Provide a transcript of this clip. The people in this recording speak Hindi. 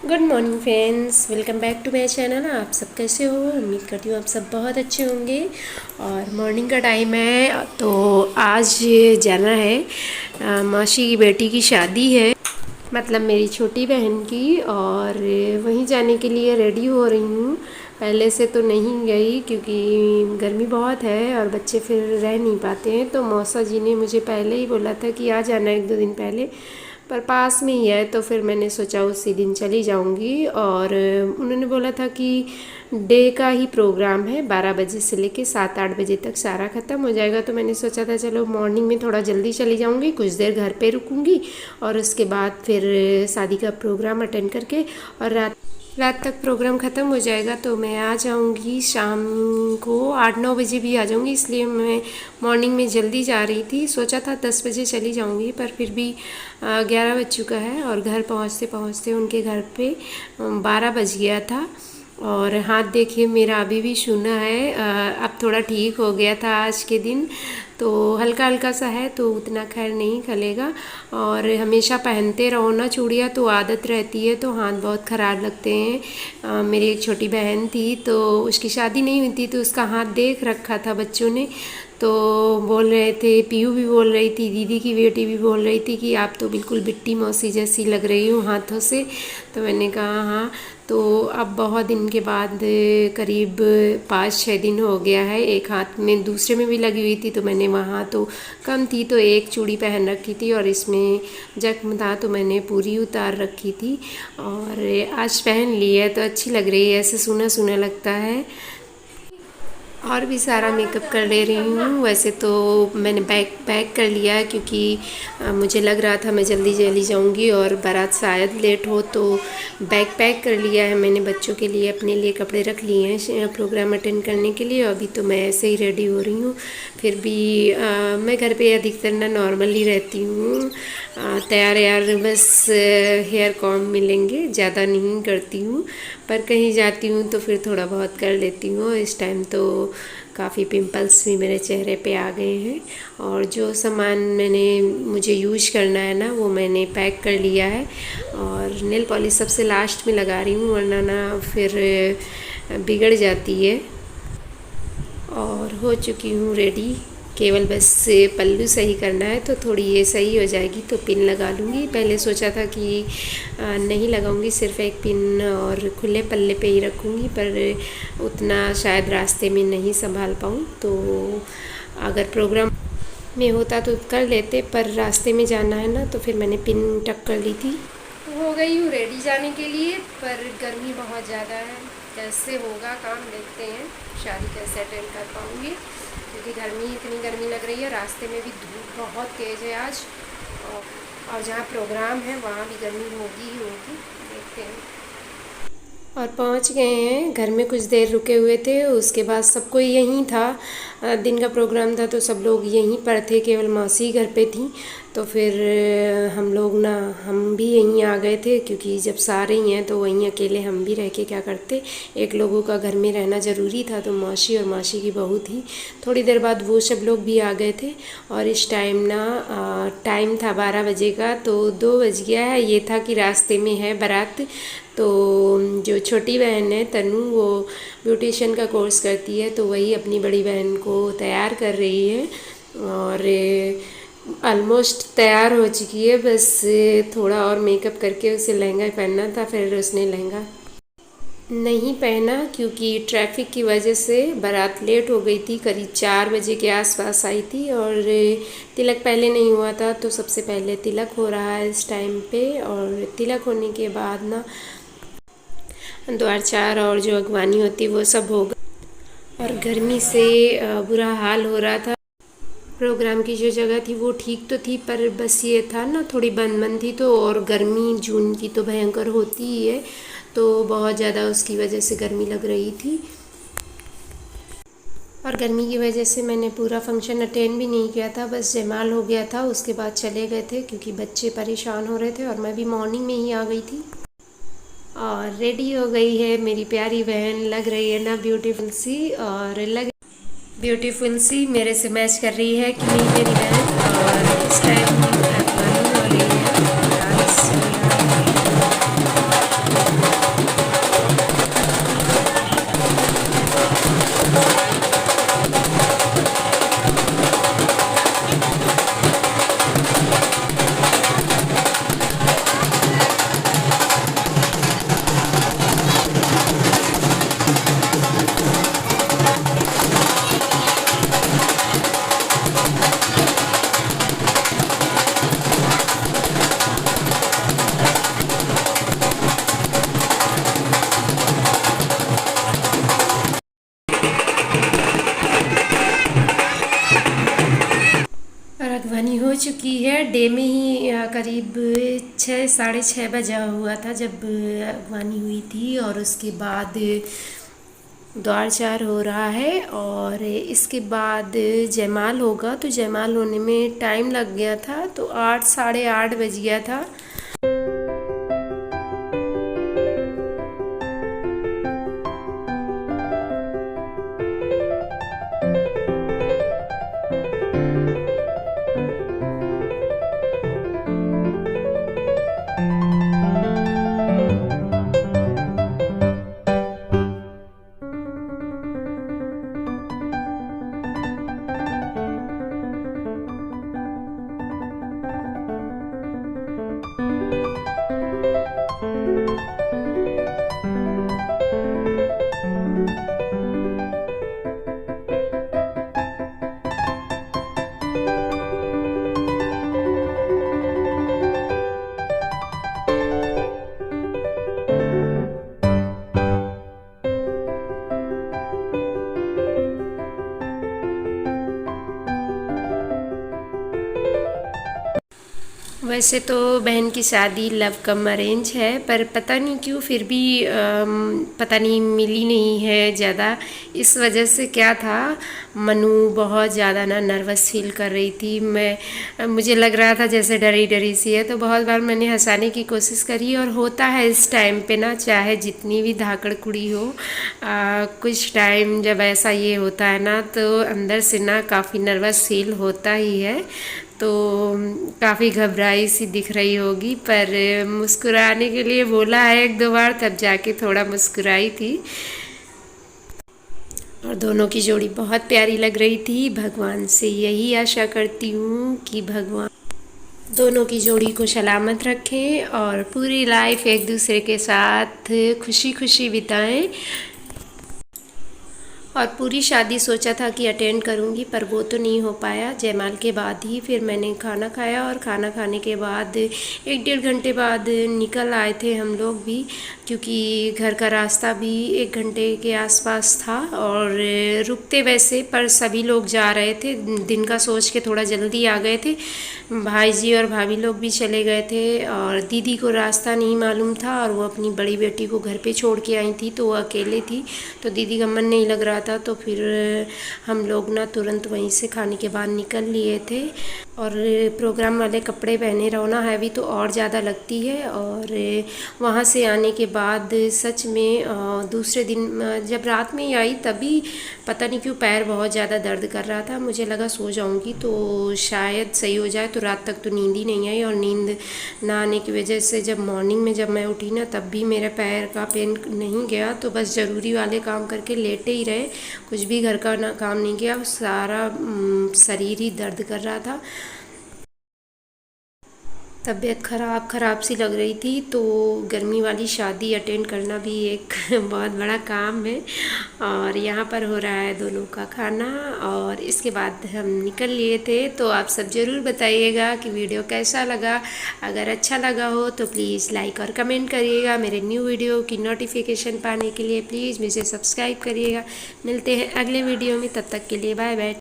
Good morning friends, welcome back to my channel. आप सब कैसे हो? उम्मीद करती हूँ आप सब बहुत अच्छे होंगे। और मॉर्निंग का टाइम है तो आज जाना है, मौसी की बेटी की शादी है, मतलब मेरी छोटी बहन की। और वहीं जाने के लिए रेडी हो रही हूँ। पहले से तो नहीं गई क्योंकि गर्मी बहुत है और बच्चे फिर रह नहीं पाते हैं, तो मौसा जी ने मुझे पहले ही बोला था कि आ जाना एक दो दिन पहले, पर पास में ही है तो फिर मैंने सोचा उसी दिन चली जाऊंगी। और उन्होंने बोला था कि डे का ही प्रोग्राम है, 12 बजे से लेके 7-8 बजे तक सारा ख़त्म हो जाएगा। तो मैंने सोचा था चलो मॉर्निंग में थोड़ा जल्दी चली जाऊंगी, कुछ देर घर पे रुकूंगी और उसके बाद फिर शादी का प्रोग्राम अटेंड करके और रात रात तक प्रोग्राम ख़त्म हो जाएगा तो मैं आ जाऊंगी। शाम को 8-9 बजे भी आ जाऊंगी, इसलिए मैं मॉर्निंग में जल्दी जा रही थी। सोचा था 10 बजे चली जाऊंगी, पर फिर भी 11 बज चुका है और घर पहुंचते पहुंचते उनके घर पे 12 बज गया था। और हाथ देखिए मेरा अभी भी सूना है, अब थोड़ा ठीक हो गया था आज के दिन, तो हल्का हल्का सा है तो उतना खैर नहीं खलेगा। और हमेशा पहनते रहो ना चूड़ियाँ तो आदत रहती है, तो हाथ बहुत ख़राब लगते हैं। मेरी एक छोटी बहन थी तो उसकी शादी नहीं हुई थी, तो उसका हाथ देख रखा था बच्चों ने, तो बोल रहे थे, पीयू भी बोल रही थी, दीदी की बेटी भी बोल रही थी कि आप तो बिल्कुल बिट्टी मौसी जैसी लग रही हो हाथों से। तो मैंने कहा हाँ। तो अब बहुत दिन के बाद करीब 5-6 दिन हो गया है, एक हाथ में दूसरे में भी लगी हुई थी, तो मैंने वहाँ तो कम थी तो एक चूड़ी पहन रखी थी और इसमें जख्म था तो मैंने पूरी उतार रखी थी। और आज पहन ली है तो अच्छी लग रही है, ऐसे सूना सूना लगता है। और भी सारा मेकअप कर ले रही हूँ। वैसे तो मैंने बैग पैक कर लिया है क्योंकि मुझे लग रहा था मैं जल्दी चली जाऊँगी और बारात शायद लेट हो, तो बैग पैक कर लिया है मैंने। बच्चों के लिए अपने लिए कपड़े रख लिए हैं प्रोग्राम अटेंड करने के लिए। अभी तो मैं ऐसे ही रेडी हो रही हूँ। फिर भी मैं घर पे अधिकतर ना नॉर्मल ही रहती हूँ, तैयार यार बस हेयर कॉम मिलेंगे, ज़्यादा नहीं करती हूँ। पर कहीं जाती हूँ तो फिर थोड़ा बहुत कर लेती हूँ। इस टाइम तो काफ़ी पिंपल्स भी मेरे चेहरे पे आ गए हैं। और जो सामान मुझे यूज करना है ना वो मैंने पैक कर लिया है। और नेल पॉलिश सबसे लास्ट में लगा रही हूँ, वरना ना फिर बिगड़ जाती है। और हो चुकी हूँ रेडी, केवल बस पल्लू सही करना है तो थोड़ी ये सही हो जाएगी तो पिन लगा लूँगी। पहले सोचा था कि नहीं लगाऊंगी, सिर्फ एक पिन और खुले पल्ले पे ही रखूँगी, पर उतना शायद रास्ते में नहीं संभाल पाऊँ। तो अगर प्रोग्राम में होता तो कर लेते, पर रास्ते में जाना है ना तो फिर मैंने पिन टक कर ली थी। हो गई हूँ रेडी जाने के लिए, पर गर्मी बहुत ज़्यादा है। कैसे होगा काम देखते हैं, शादी कैसे अटेंड कर पाऊँगी क्योंकि इतनी गर्मी लग रही है। रास्ते में भी धूप बहुत तेज़ है आज, और जहाँ प्रोग्राम है वहाँ भी गर्मी होगी ही होगी, देखते हैं। और पहुंच गए हैं घर में, कुछ देर रुके हुए थे, उसके बाद सब कोई यहीं था। दिन का प्रोग्राम था तो सब लोग यहीं पर थे, केवल मौसी घर पे थी। तो फिर हम भी यहीं आ गए थे क्योंकि जब सारे ही हैं तो वहीं अकेले हम भी रह के क्या करते, एक लोगों का घर में रहना ज़रूरी था। तो मौसी और मौसी की बहू थी, थोड़ी देर बाद वो सब लोग भी आ गए थे। और इस टाइम था 12 बजे का, तो 2 बज गया है। ये था कि रास्ते में है बारात। तो जो छोटी बहन है तनु, वो ब्यूटिशियन का कोर्स करती है, तो वही अपनी बड़ी बहन को तैयार कर रही है और ऑलमोस्ट तैयार हो चुकी है। बस थोड़ा और मेकअप करके उसे लहंगा पहनना था, फिर उसने लहंगा नहीं पहना क्योंकि ट्रैफिक की वजह से बारात लेट हो गई थी। करीब 4 बजे के आसपास आई थी और तिलक पहले नहीं हुआ था, तो सबसे पहले तिलक हो रहा है इस टाइम पे। और तिलक होने के बाद ना द्वार चार और जो अगवानी होती वो सब हो गई। और गर्मी से बुरा हाल हो रहा था। प्रोग्राम की जो जगह थी वो ठीक तो थी, पर बस ये था ना थोड़ी बंद बंद थी, तो और गर्मी जून की तो भयंकर होती ही है, तो बहुत ज़्यादा उसकी वजह से गर्मी लग रही थी। और गर्मी की वजह से मैंने पूरा फंक्शन अटेंड भी नहीं किया था, बस जयमाल हो गया था, उसके बाद चले गए थे क्योंकि बच्चे परेशान हो रहे थे और मैं भी मॉर्निंग में ही आ गई थी। और रेडी हो गई है मेरी प्यारी बहन, लग रही है ना ब्यूटीफुल सी, और ब्यूटीफुल सी मेरे से मैच कर रही है कि नहीं मेरी बहन। और इस टाइम अगवानी हो रही है डांस। है डे में ही करीब 6 साढ़े 6 बजा हुआ था जब अगवानी हुई थी, और उसके बाद द्वार चार हो रहा है और इसके बाद जयमाल होगा। तो जयमाल होने में टाइम लग गया था, तो 8 साढ़े 8 बज गया था। वैसे तो बहन की शादी लव कम अरेंज है, पर पता नहीं क्यों फिर भी पता नहीं मिली नहीं है ज़्यादा। इस वजह से क्या था, मनु बहुत ज़्यादा ना नर्वस फील कर रही थी। मुझे लग रहा था जैसे डरी डरी सी है, तो बहुत बार मैंने हंसाने की कोशिश करी। और होता है इस टाइम पे ना, चाहे जितनी भी धाकड़ कुड़ी हो, कुछ टाइम जब ऐसा ये होता है ना, तो अंदर से ना काफ़ी नर्वस फील होता ही है। तो काफ़ी घबराई सी दिख रही होगी, पर मुस्कुराने के लिए बोला है 1-2 बार, तब जाके थोड़ा मुस्कुराई थी। और दोनों की जोड़ी बहुत प्यारी लग रही थी। भगवान से यही आशा करती हूँ कि भगवान दोनों की जोड़ी को सलामत रखें और पूरी लाइफ एक दूसरे के साथ खुशी खुशी बिताएं। और पूरी शादी सोचा था कि अटेंड करूंगी, पर वो तो नहीं हो पाया। जयमाल के बाद ही फिर मैंने खाना खाया, और खाना खाने के बाद 1-1.5 घंटे बाद निकल आए थे हम लोग भी, क्योंकि घर का रास्ता भी 1 घंटे के आसपास था। और रुकते वैसे, पर सभी लोग जा रहे थे, दिन का सोच के थोड़ा जल्दी आ गए थे। भाई जी और भाभी लोग भी चले गए थे, और दीदी को रास्ता नहीं मालूम था, और वो अपनी बड़ी बेटी को घर पे छोड़ के आई थी, तो वो अकेले थी, तो दीदी का मन नहीं लग रहा था। तो फिर हम लोग ना तुरंत वहीं से खाने के बाद निकल लिए थे। और प्रोग्राम वाले कपड़े पहने रहो ना हैवी, तो और ज़्यादा लगती है। और वहाँ से आने के बाद सच में दूसरे दिन जब रात में ही आई, तभी पता नहीं क्यों पैर बहुत ज़्यादा दर्द कर रहा था। मुझे लगा सो जाऊँगी तो शायद सही हो जाए, तो रात तक तो नींद ही नहीं आई। और नींद ना आने की वजह से जब मॉर्निंग में जब मैं उठी ना, तब भी मेरे पैर का पेन नहीं गया। तो बस ज़रूरी वाले काम करके लेटे ही रहे, कुछ भी घर का ना काम नहीं किया, सारा शरीर ही दर्द कर रहा था। तबीयत ख़राब सी लग रही थी। तो गर्मी वाली शादी अटेंड करना भी एक बहुत बड़ा काम है। और यहाँ पर हो रहा है दोनों का खाना, और इसके बाद हम निकल लिए थे। तो आप सब ज़रूर बताइएगा कि वीडियो कैसा लगा। अगर अच्छा लगा हो तो प्लीज़ लाइक और कमेंट करिएगा। मेरे न्यू वीडियो की नोटिफिकेशन पाने के लिए प्लीज़ मुझे सब्सक्राइब करिएगा। मिलते हैं अगले वीडियो में, तब तक के लिए बाय बाय।